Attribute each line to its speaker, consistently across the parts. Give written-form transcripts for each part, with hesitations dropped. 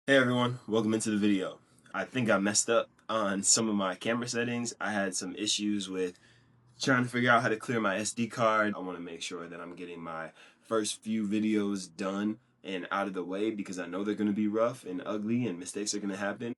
Speaker 1: Hey everyone, welcome into the video. I think I messed up on some of my camera settings. I had some issues with trying to figure out how to clear my SD card. I want to make sure that I'm getting my first few videos done and out of the way because I know they're going to be rough and ugly and mistakes are going to happen.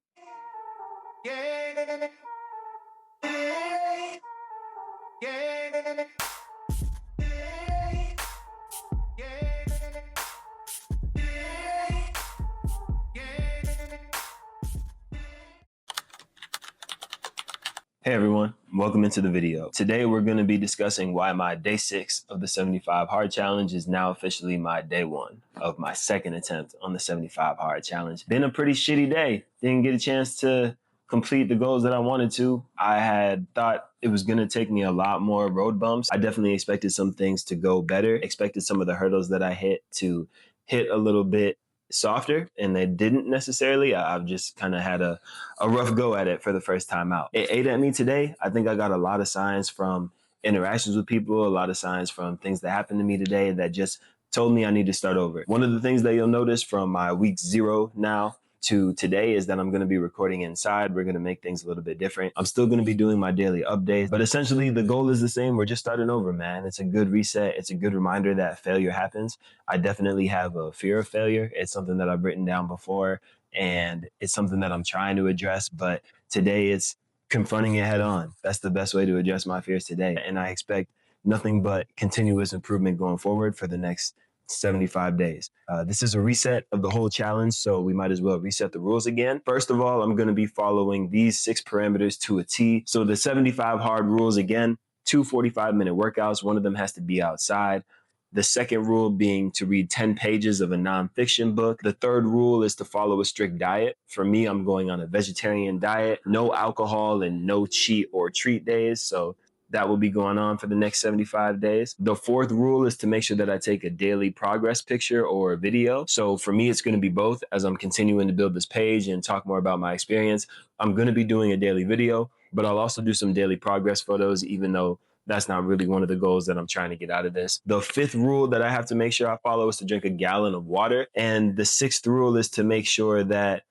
Speaker 1: Hey everyone, welcome into the video. Today we're going to be discussing why my day 6 of the 75 hard challenge is now officially my day 1 of my second attempt on the 75 hard challenge. Been a pretty shitty day. Didn't get a chance to complete the goals that I wanted to. I had thought it was going to take me a lot more road bumps. I definitely expected some things to go better, expected some of the hurdles that I hit to hit a little bit softer, and they didn't necessarily. I've just kind of had a rough go at it for the first time out. It ate at me today. I think I got a lot of signs from interactions with people, a lot of signs from things that happened to me today that just told me I need to start over. One of the things that you'll notice from my week 0 now to today is that I'm going to be recording inside. We're going to make things a little bit different. I'm still going to be doing my daily updates, but essentially the goal is the same. We're just starting over, man. It's a good reset. It's a good reminder that failure happens. I definitely have a fear of failure. It's something that I've written down before, and it's something that I'm trying to address, but today it's confronting it head on. That's the best way to address my fears today. And I expect nothing but continuous improvement going forward for the next 75 days. This is a reset of the whole challenge, so we might as well reset the rules again. First of all, I'm going to be following these 6 parameters to a T. So the 75 hard rules again, 2 45-minute workouts. One of them has to be outside. The second rule being to read 10 pages of a nonfiction book. The third rule is to follow a strict diet. For me, I'm going on a vegetarian diet, no alcohol and no cheat or treat days. So that will be going on for the next 75 days. The fourth rule is to make sure that I take a daily progress picture or a video. So for me, it's going to be both. As I'm continuing to build this page and talk more about my experience, I'm going to be doing a daily video, but I'll also do some daily progress photos, even though that's not really one of the goals that I'm trying to get out of this. The fifth rule that I have to make sure I follow is to drink a gallon of water. And the sixth rule is to make sure that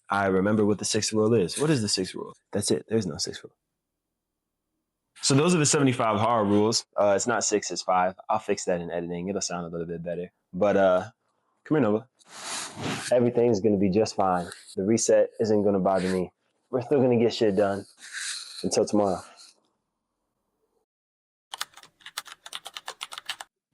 Speaker 1: I remember what the sixth rule is. What is the sixth rule? That's it. There's no sixth rule. So those are the 75 hard rules. It's not 6, it's 5. I'll fix that in editing. It'll sound a little bit better. But come here, Nova. Everything's going to be just fine. The reset isn't going to bother me. We're still going to get shit done. Until tomorrow.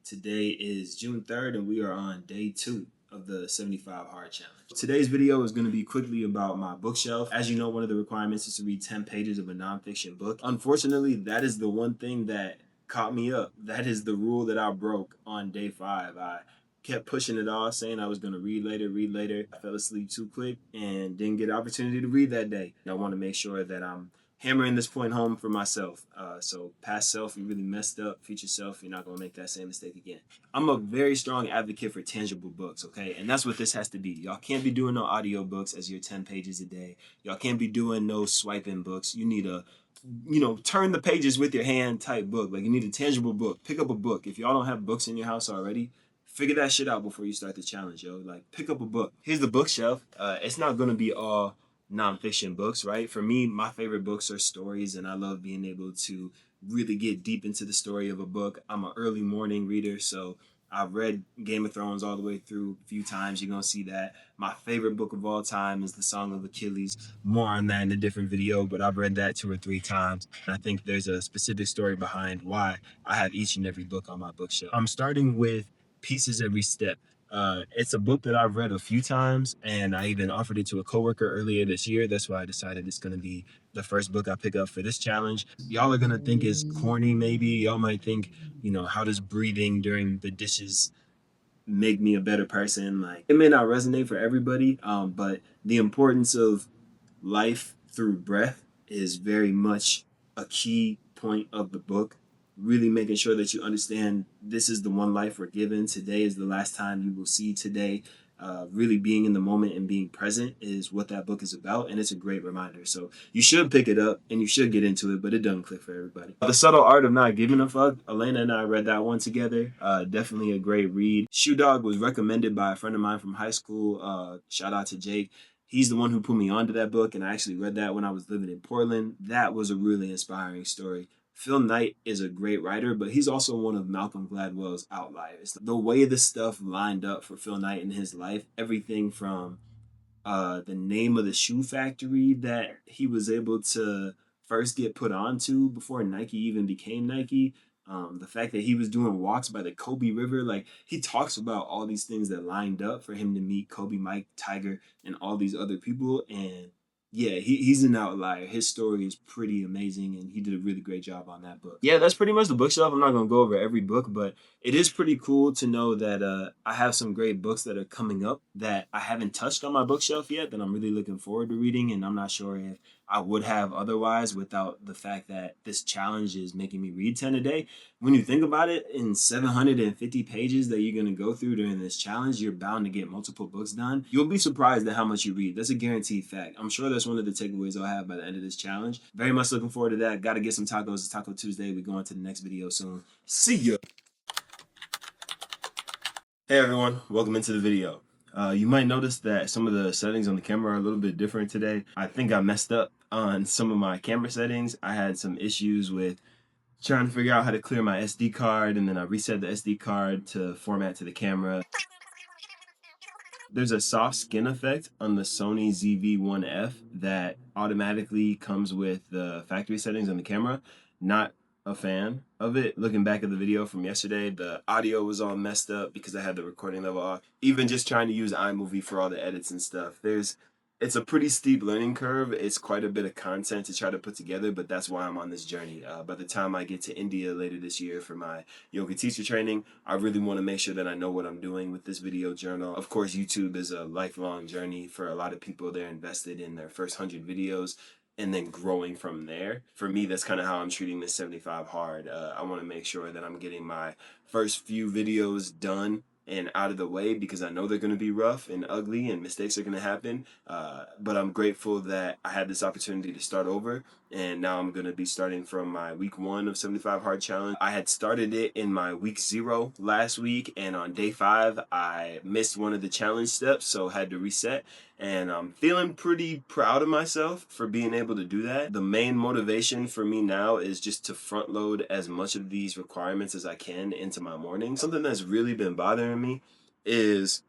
Speaker 1: Today is June 3rd, and we are on day 2 of the 75 hard challenge. Today's video is going to be quickly about my bookshelf. As you know, one of the requirements is to read 10 pages of a nonfiction book. Unfortunately, that is the one thing that caught me up. That is the rule that I broke on day 5. I kept pushing it off, saying I was going to read later. I fell asleep too quick and didn't get an opportunity to read that day. I want to make sure that I'm hammering this point home for myself. So past self, you really messed up. Future self, you're not going to make that same mistake again. I'm a very strong advocate for tangible books, okay? And that's what this has to be. Y'all can't be doing no audio books as your 10 pages a day. Y'all can't be doing no swiping books. You need a, turn the pages with your hand type book. Like, you need a tangible book. Pick up a book. If y'all don't have books in your house already, figure that shit out before you start the challenge, yo. Like, pick up a book. Here's the bookshelf. It's not going to be all nonfiction books, right? For me, my favorite books are stories, and I love being able to really get deep into the story of a book. I'm an early morning reader, so I've read Game of Thrones all the way through a few times. You're going to see that. My favorite book of all time is The Song of Achilles. More on that in a different video, but I've read that 2 or 3 times. And I think there's a specific story behind why I have each and every book on my bookshelf. I'm starting with Pieces Every Step. It's a book that I've read a few times, and I even offered it to a coworker earlier this year. That's why I decided it's going to be the first book I pick up for this challenge. Y'all are going to think it's corny, maybe. Y'all might think, how does breathing during the dishes make me a better person? Like, it may not resonate for everybody, but the importance of life through breath is very much a key point of the book. Really making sure that you understand this is the one life we're given. Today is the last time you will see today. Really being in the moment and being present is what that book is about, and it's a great reminder. So you should pick it up and you should get into it, but it doesn't click for everybody. The Subtle Art of Not Giving a Fuck. Elena and I read that one together. Definitely a great read. Shoe Dog was recommended by a friend of mine from high school. Shout out to Jake. He's the one who put me onto that book, and I actually read that when I was living in Portland. That was a really inspiring story. Phil Knight is a great writer, but he's also one of Malcolm Gladwell's outliers. The way the stuff lined up for Phil Knight in his life, everything from the name of the shoe factory that he was able to first get put onto before Nike even became Nike. The fact that he was doing walks by the Kobe River, like he talks about all these things that lined up for him to meet Kobe, Mike, Tiger, and all these other people. And yeah, he's an outlier. His story is pretty amazing, and he did a really great job on that book. Yeah, that's pretty much the bookshelf. I'm not gonna go over every book, but it is pretty cool to know that I have some great books that are coming up that I haven't touched on my bookshelf yet that I'm really looking forward to reading, and I'm not sure if I would have otherwise without the fact that this challenge is making me read 10 a day. When you think about it, in 750 pages that you're going to go through during this challenge, you're bound to get multiple books done. You'll be surprised at how much you read. That's a guaranteed fact. I'm sure that's one of the takeaways I'll have by the end of this challenge. Very much looking forward to that. Got to get some tacos. It's Taco Tuesday. We're going to the next video soon. See ya. Hey everyone, welcome into the video. You might notice that some of the settings on the camera are a little bit different today. I think I messed up on some of my camera settings. I had some issues with trying to figure out how to clear my SD card, and then I reset the SD card to format to the camera. There's a soft skin effect on the Sony ZV-1F that automatically comes with the factory settings on the camera. Not a fan of it. Looking back at the video from yesterday, the audio was all messed up because I had the recording level off. Even just trying to use iMovie for all the edits and stuff. It's a pretty steep learning curve. It's quite a bit of content to try to put together, but that's why I'm on this journey. By the time I get to India later this year for my yoga teacher training, I really want to make sure that I know what I'm doing with this video journal. Of course, YouTube is a lifelong journey for a lot of people. They're invested in their first 100 videos and then growing from there. For me, that's kind of how I'm treating this 75 hard. I want to make sure that I'm getting my first few videos done and out of the way because I know they're going to be rough and ugly and mistakes are going to happen. But I'm grateful that I had this opportunity to start over, and now I'm going to be starting from my week 1 of 75 hard challenge. I had started it in my week 0 last week, and on day 5 I missed one of the challenge steps, so had to reset. And I'm feeling pretty proud of myself for being able to do that. The main motivation for me now is just to front load as much of these requirements as I can into my morning. Something that's really been bothering me is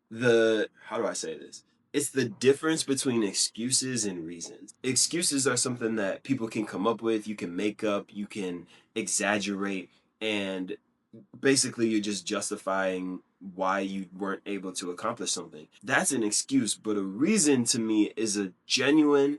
Speaker 1: how do I say this? It's the difference between excuses and reasons. Excuses are something that people can come up with, you can make up, you can exaggerate, and basically you're just justifying why you weren't able to accomplish something. That's an excuse, but a reason to me is a genuine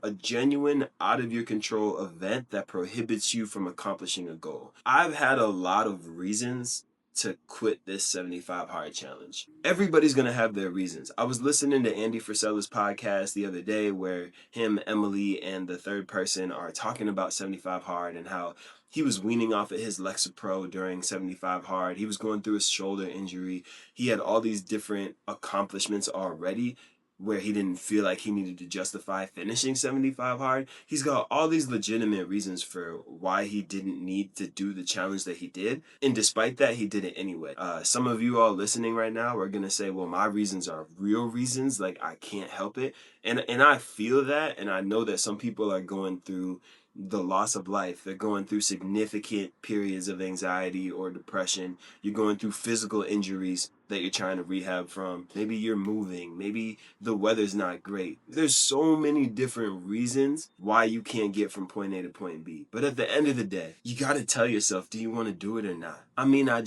Speaker 1: out of your control event that prohibits you from accomplishing a goal. I've had a lot of reasons to quit this 75 hard challenge. Everybody's gonna have their reasons. I was listening to Andy Frisella's podcast the other day where him, Emily, and the third person are talking about 75 hard and how he was weaning off of his Lexapro during 75 hard. He was going through a shoulder injury. He had all these different accomplishments already where he didn't feel like he needed to justify finishing 75 hard. He's got all these legitimate reasons for why he didn't need to do the challenge that he did. And despite that, he did it anyway. Some of you all listening right now are going to say, well, my reasons are real reasons. Like, I can't help it. And I feel that. And I know that some people are going through the loss of life. They're going through significant periods of anxiety or depression. You're going through physical injuries that you're trying to rehab from. Maybe you're moving. Maybe the weather's not great. There's so many different reasons why you can't get from point A to point B. But at the end of the day, you got to tell yourself, do you want to do it or not? I mean, I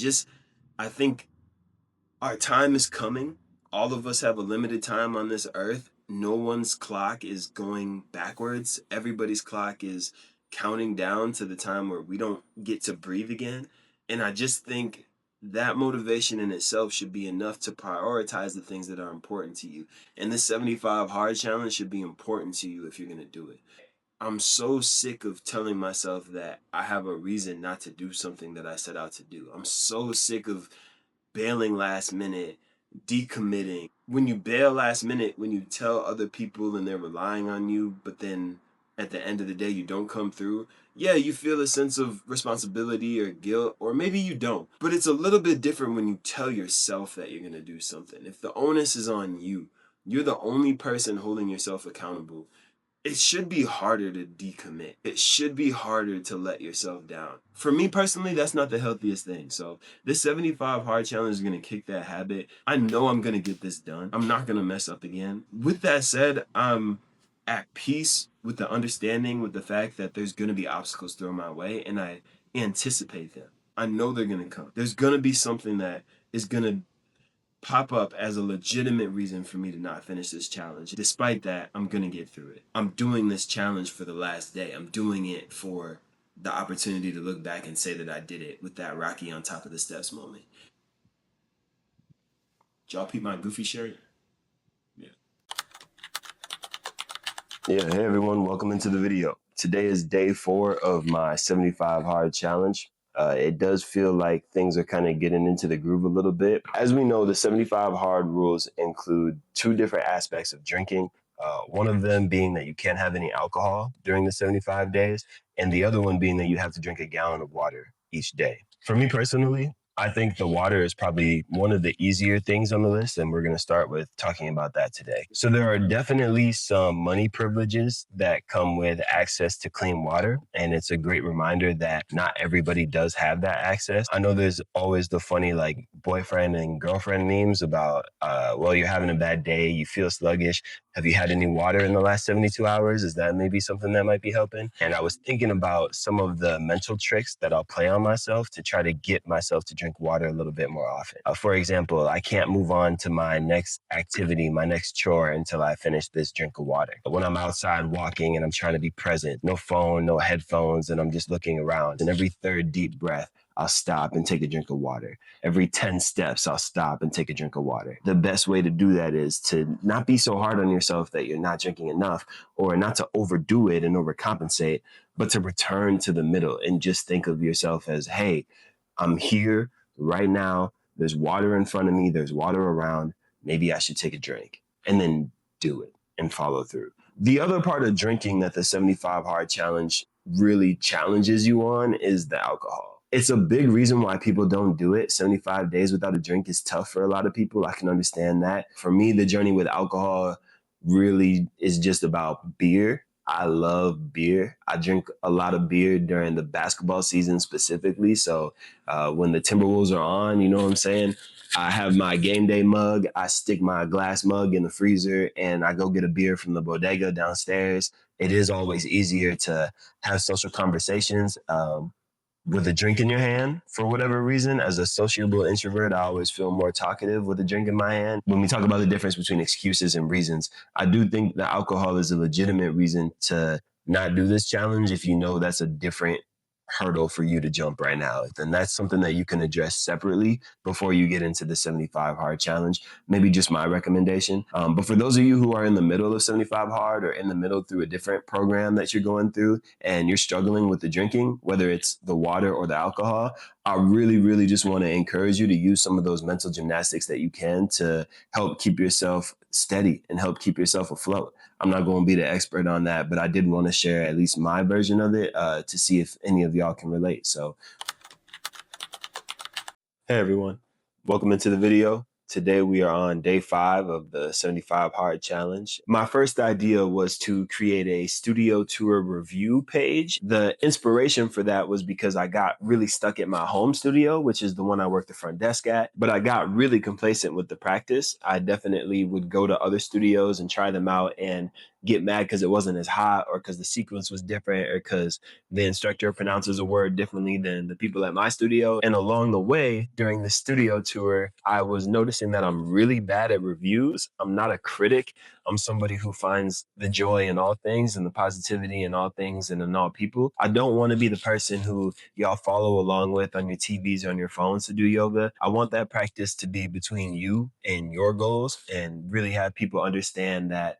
Speaker 1: think our time is coming. All of us have a limited time on this earth. No one's clock is going backwards. Everybody's clock is counting down to the time where we don't get to breathe again. And I just think that motivation in itself should be enough to prioritize the things that are important to you. And this 75 hard challenge should be important to you if you're going to do it. I'm so sick of telling myself that I have a reason not to do something that I set out to do. I'm so sick of bailing last minute, decommitting. When you bail last minute, when you tell other people and they're relying on you, but then at the end of the day you don't come through, yeah, you feel a sense of responsibility or guilt, or maybe you don't. But it's a little bit different when you tell yourself that you're gonna do something. If the onus is on you, you're the only person holding yourself accountable. It should be harder to decommit. It should be harder to let yourself down. For me personally, that's not the healthiest thing. So this 75 hard challenge is gonna kick that habit. I know I'm gonna get this done. I'm not gonna mess up again. With that said, I'm at peace with the understanding, with the fact that there's gonna be obstacles thrown my way, and I anticipate them. I know they're gonna come. There's gonna be something that is gonna pop up as a legitimate reason for me to not finish this challenge. Despite that, I'm gonna get through it. I'm doing this challenge for the last day. I'm doing it for the opportunity to look back and say that I did it with that Rocky on top of the steps moment. Did y'all peep my goofy shirt? Yeah. Yeah, hey everyone, welcome into the video. Today is day 4 of my 75 hard challenge. It does feel like things are kind of getting into the groove a little bit. As we know, the 75 hard rules include 2 different aspects of drinking. One of them being that you can't have any alcohol during the 75 days, and the other one being that you have to drink a gallon of water each day. For me personally, I think the water is probably one of the easier things on the list, and we're going to start with talking about that today. So there are definitely some money privileges that come with access to clean water, and it's a great reminder that not everybody does have that access. I know there's always the funny like boyfriend and girlfriend memes about, well, you're having a bad day, you feel sluggish. Have you had any water in the last 72 hours? Is that maybe something that might be helping? And I was thinking about some of the mental tricks that I'll play on myself to try to get myself to drink water a little bit more often. For example, I can't move on to my next activity, my next chore until I finish this drink of water. But when I'm outside walking and I'm trying to be present, no phone, no headphones, and I'm just looking around, and every third deep breath, I'll stop and take a drink of water. Every 10 steps, I'll stop and take a drink of water. The best way to do that is to not be so hard on yourself that you're not drinking enough, or not to overdo it and overcompensate, but to return to the middle and just think of yourself as, hey, I'm here right now. There's water in front of me. There's water around. Maybe I should take a drink, and then do it and follow through. The other part of drinking that the 75 hard challenge really challenges you on is the alcohol. It's a big reason why people don't do it. 75 days without a drink is tough for a lot of people. I can understand that. For me, the journey with alcohol really is just about beer. I love beer. I drink a lot of beer during the basketball season specifically. So when the Timberwolves are on, you know what I'm saying? I have my game day mug. I stick my glass mug in the freezer and I go get a beer from the bodega downstairs. It is always easier to have social conversations with a drink in your hand for whatever reason. As a sociable introvert, I always feel more talkative with a drink in my hand. When we talk about the difference between excuses and reasons, I do think that alcohol is a legitimate reason to not do this challenge if you know that's a different hurdle for you to jump right now. Then that's something that you can address separately before you get into the 75 hard challenge. Maybe just my recommendation. But for those of you who are in the middle of 75 hard, or in the middle through a different program that you're going through, and you're struggling with the drinking, whether it's the water or the alcohol, I really, really just want to encourage you to use some of those mental gymnastics that you can to help keep yourself steady and help keep yourself afloat. I'm not going to be the expert on that, but I did want to share at least my version of it to see if any of y'all can relate. So, hey everyone, welcome into the video. Today we are on day 5 of the 75 hard challenge. My first idea was to create a studio tour review page. The inspiration for that was because I got really stuck at my home studio, which is the one I work the front desk at, but I got really complacent with the practice. I definitely would go to other studios and try them out and get mad because it wasn't as hot, or because the sequence was different, or because the instructor pronounces a word differently than the people at my studio. And along the way, during the studio tour, I was noticing that I'm really bad at reviews. I'm not a critic. I'm somebody who finds the joy in all things and the positivity in all things and in all people. I don't want to be the person who y'all follow along with on your TVs or on your phones to do yoga. I want that practice to be between you and your goals, and really have people understand that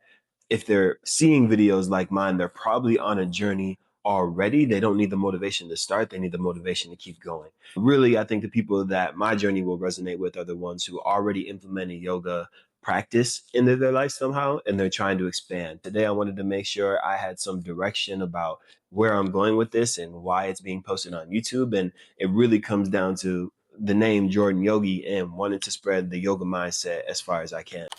Speaker 1: if they're seeing videos like mine, they're probably on a journey already, they don't need the motivation to start. They need the motivation to keep going. Really, I think the people that my journey will resonate with are the ones who already implemented yoga practice into their life somehow, and they're trying to expand. Today, I wanted to make sure I had some direction about where I'm going with this and why it's being posted on YouTube. And it really comes down to the name Jordan Yogi and wanting to spread the yoga mindset as far as I can.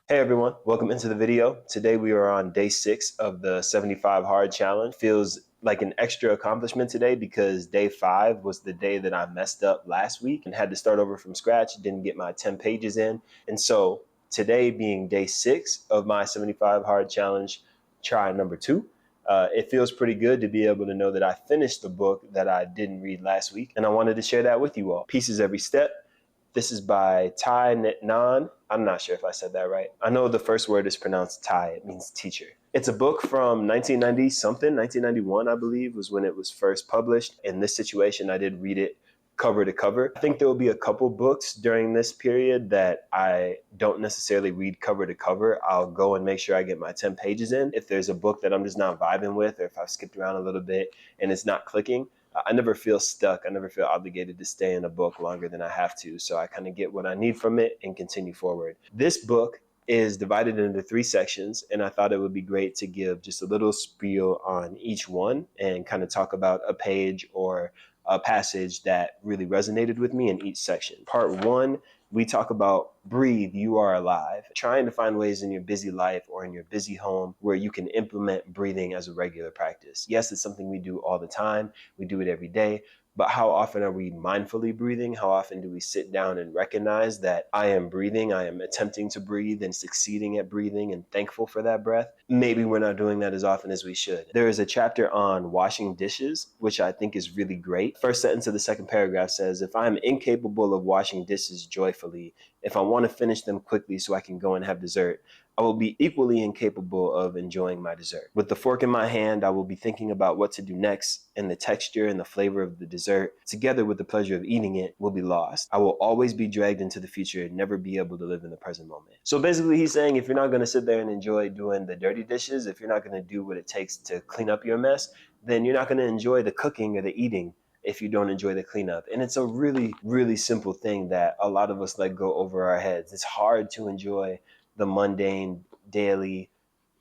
Speaker 1: Hey everyone, welcome into the video. Today we are on day 6 of the 75 hard challenge. Feels like an extra accomplishment today because day 5 was the day that I messed up last week and had to start over from scratch, didn't get my 10 pages in. And so today being day 6 of my 75 hard challenge, try number 2, it feels pretty good to be able to know that I finished the book that I didn't read last week. And I wanted to share that with you all. Pieces Every Step. This is by Thich Nhat Hanh. I'm not sure if I said that right. I know the first word is pronounced Thai. It means teacher. It's a book from 1990 something, 1991, I believe, was when it was first published. In this situation, I did read it cover to cover. I think there will be a couple books during this period that I don't necessarily read cover to cover. I'll go and make sure I get my 10 pages in. If there's a book that I'm just not vibing with, or if I've skipped around a little bit and it's not clicking, I never feel stuck. I never feel obligated to stay in a book longer than I have to. So I kind of get what I need from it and continue forward. This book is divided into 3 sections, and I thought it would be great to give just a little spiel on each one and kind of talk about a page or a passage that really resonated with me in each section. Part 1, we talk about breathe, you are alive. Trying to find ways in your busy life or in your busy home where you can implement breathing as a regular practice. Yes, it's something we do all the time. We do it every day. But how often are we mindfully breathing? How often do we sit down and recognize that I am breathing, I am attempting to breathe and succeeding at breathing and thankful for that breath? Maybe we're not doing that as often as we should. There is a chapter on washing dishes, which I think is really great. First sentence of the second paragraph says, if I am incapable of washing dishes joyfully, if I want to finish them quickly so I can go and have dessert, I will be equally incapable of enjoying my dessert. With the fork in my hand, I will be thinking about what to do next, and the texture and the flavor of the dessert, together with the pleasure of eating it, will be lost. I will always be dragged into the future and never be able to live in the present moment. So basically he's saying if you're not going to sit there and enjoy doing the dirty dishes, if you're not going to do what it takes to clean up your mess, then you're not going to enjoy the cooking or the eating if you don't enjoy the cleanup. And it's a really, really simple thing that a lot of us let go over our heads. It's hard to enjoy the mundane, daily,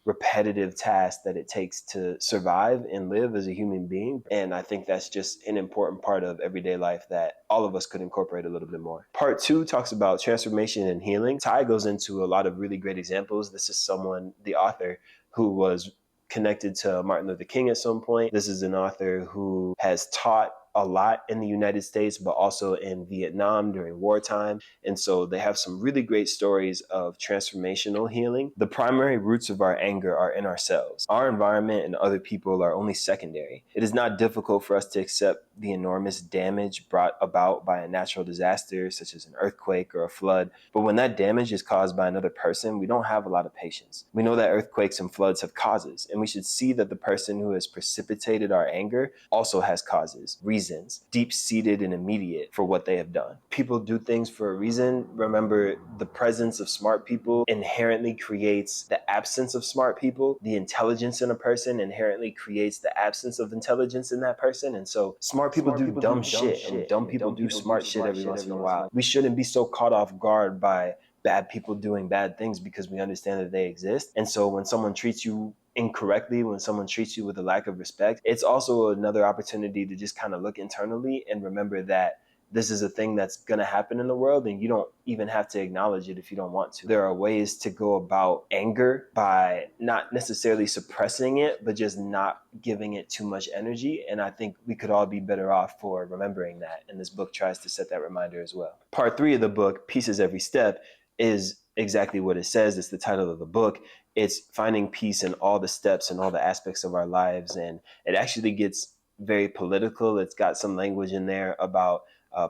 Speaker 1: repetitive task that it takes to survive and live as a human being. And I think that's just an important part of everyday life that all of us could incorporate a little bit more. Part 2 talks about transformation and healing. Ty goes into a lot of really great examples. This is someone, the author, who was connected to Martin Luther King at some point. This is an author who has taught a lot in the United States, but also in Vietnam during wartime. And so they have some really great stories of transformational healing. The primary roots of our anger are in ourselves. Our environment and other people are only secondary. It is not difficult for us to accept the enormous damage brought about by a natural disaster, such as an earthquake or a flood. But when that damage is caused by another person, we don't have a lot of patience. We know that earthquakes and floods have causes, and we should see that the person who has precipitated our anger also has causes, reasons, deep-seated and immediate for what they have done. People do things for a reason. Remember, the presence of smart people inherently creates the absence of smart people. The intelligence in a person inherently creates the absence of intelligence in that person. And so smart people do dumb shit, and dumb people do smart shit every once in a while. We shouldn't be so caught off guard by bad people doing bad things because we understand that they exist. And so when someone treats you incorrectly, when someone treats you with a lack of respect, it's also another opportunity to just kind of look internally and remember that this is a thing that's going to happen in the world, and you don't even have to acknowledge it if you don't want to. There are ways to go about anger by not necessarily suppressing it, but just not giving it too much energy. And I think we could all be better off for remembering that. And this book tries to set that reminder as well. Part 3 of the book, Pieces Every Step, is exactly what it says. It's the title of the book. It's finding peace in all the steps and all the aspects of our lives. And it actually gets very political. It's got some language in there about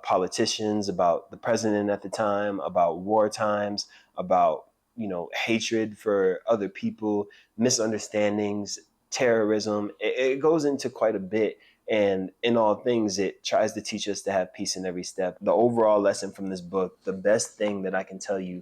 Speaker 1: politicians, about the president at the time, about war times, about, hatred for other people, misunderstandings, terrorism. It goes into quite a bit. And in all things, it tries to teach us to have peace in every step. The overall lesson from this book, the best thing that I can tell you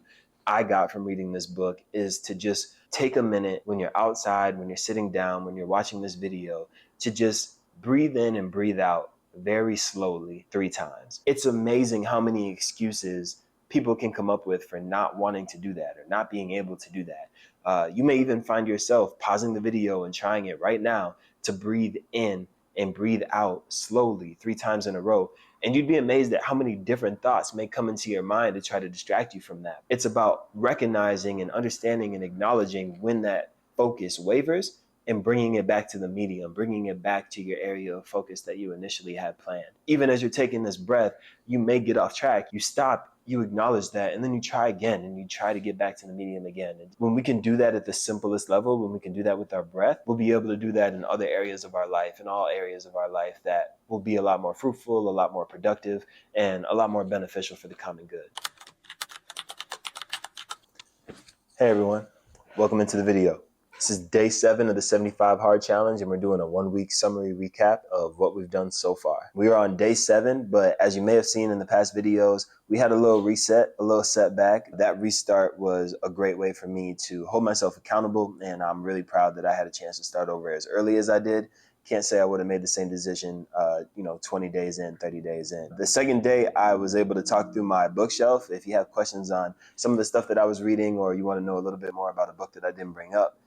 Speaker 1: I got from reading this book is to just take a minute when you're outside, when you're sitting down, when you're watching this video, to just breathe in and breathe out very slowly 3 times. It's amazing how many excuses people can come up with for not wanting to do that or not being able to do that. You may even find yourself pausing the video and trying it right now to breathe in and breathe out slowly 3 times in a row. And you'd be amazed at how many different thoughts may come into your mind to try to distract you from that. It's about recognizing and understanding and acknowledging when that focus wavers and bringing it back to the medium, bringing it back to your area of focus that you initially had planned. Even as you're taking this breath, you may get off track. You stop, you acknowledge that, and then you try again, and you try to get back to the medium again. And when we can do that at the simplest level, when we can do that with our breath, we'll be able to do that in other areas of our life, in all areas of our life that will be a lot more fruitful, a lot more productive, and a lot more beneficial for the common good. Hey everyone, welcome into the video. This is day 7 of the 75 Hard Challenge, and we're doing a 1-week summary recap of what we've done so far. We are on day 7, but as you may have seen in the past videos, we had a little reset, a little setback. That restart was a great way for me to hold myself accountable, and I'm really proud that I had a chance to start over as early as I did. Can't say I would have made the same decision, 20 days in, 30 days in. The second day, I was able to talk through my bookshelf. If you have questions on some of the stuff that I was reading, or you want to know a little bit more about a book that I didn't bring up,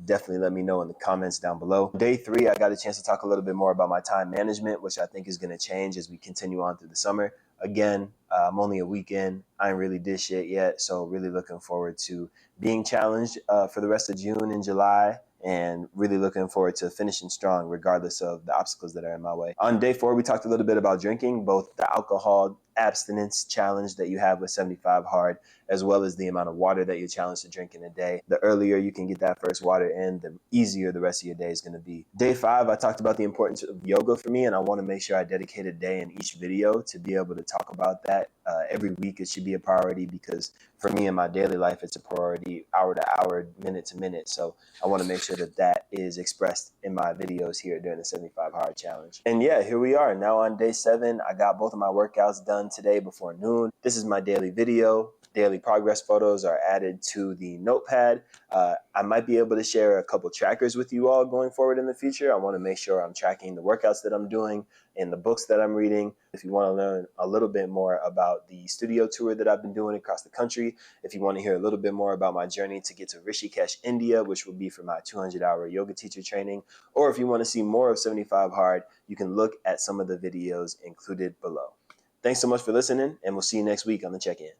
Speaker 1: definitely let me know in the comments down below. Day 3, I got a chance to talk a little bit more about my time management, which I think is going to change as we continue on through the summer. Again, I'm only a week in. I ain't really did shit yet, so really looking forward to being challenged for the rest of June and July, and really looking forward to finishing strong regardless of the obstacles that are in my way. On day 4, we talked a little bit about drinking, both the alcohol abstinence challenge that you have with 75 Hard, as well as the amount of water that you're challenged to drink in a day. The earlier you can get that first water in, the easier the rest of your day is going to be. Day 5, I talked about the importance of yoga for me, and I want to make sure I dedicate a day in each video to be able to talk about that. Every week it should be a priority, because for me in my daily life, it's a priority hour to hour, minute to minute. So I want to make sure that that is expressed in my videos here during the 75 Hard Challenge. And yeah, here we are now on day 7. I got both of my workouts done today before noon. This is my daily video. Daily progress photos are added to the notepad. I might be able to share a couple trackers with you all going forward in the future. I want to make sure I'm tracking the workouts that I'm doing and the books that I'm reading. If you want to learn a little bit more about the studio tour that I've been doing across the country, if you want to hear a little bit more about my journey to get to Rishikesh, India, which will be for my 200-hour yoga teacher training, or if you want to see more of 75 Hard, you can look at some of the videos included below. Thanks so much for listening, and we'll see you next week on the check-in.